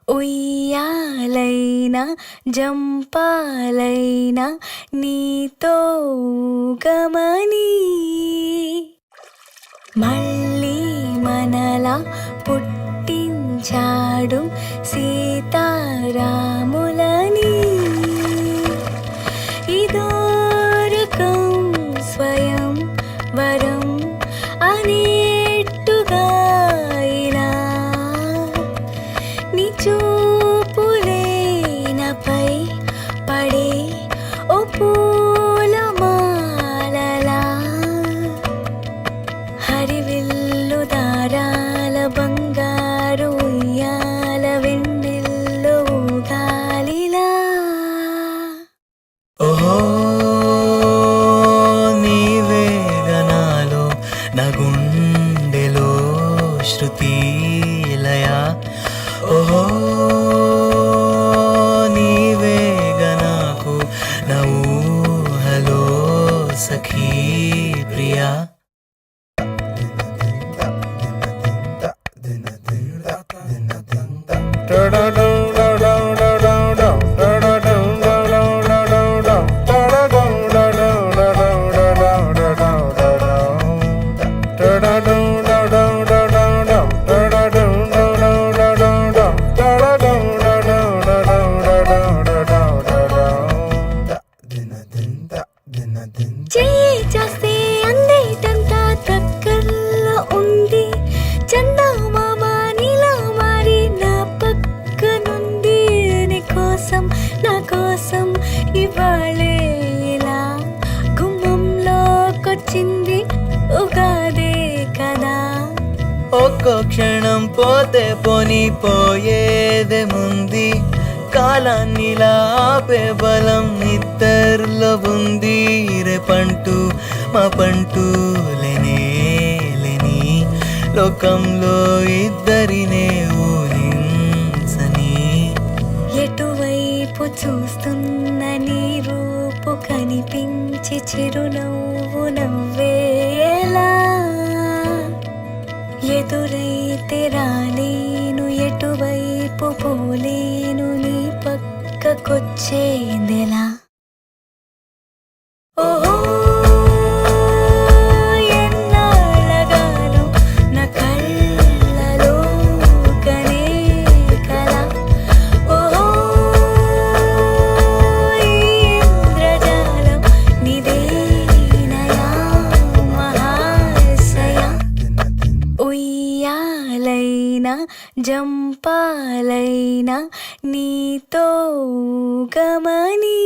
ఉయ్యాలైనా జంపాలైనా నీతో గమని మళ్ళీ మనలా పుట్టించాడు సీతారాములని ఇదోరకం స్వయం వరం అనేట్టుగా అయినా నీ చూపులే నాపై పడే ఓ పూలమాలలా హరివిల్లు దారాల బంగారు ఉయ్యాల వెన్నెల్లో గాలిలా ఓహో నీవే గనాలో నా గుండెలో శృతి లయ ఓహో నీవే గనాకు నా ఊహలో సఖీ ప్రియా చెయ్యి చేస్తే అందేటంతా దగ్గరలో ఉంది చందమామ నీలా మారి నా పక్కనుంది నీ కోసం నా కోసం ఇవాళే ఇలా గుమ్మంలోకొచ్చింది ఉగాదే కదా ఒక్కో క్షణం పోతే పోని పోయేదేముంది కాలాన్నిలా ఆపే బలం ఇద్దరిలో ఉంది రేపంటూ మా పంటూ లేని లోకంలో ఇద్దరినే ఊహించని ఎటువైపు చూస్తున్న నీ రూపు కనిపించి చిరునవ్వు నవ్వేలా ఎదురైతే రాలేను ఎటువైపు పోలేను నీ పక్కకొచ్చేదెలా ఓహో ఎన్నాళ్ళగానో నా కళ్ళలో కనే కల ఓహో ఈ ఇంద్రజాలం నిదేనయా మహాశయ ఉయ్యాలైనా జంపాలైనా నీతో గమని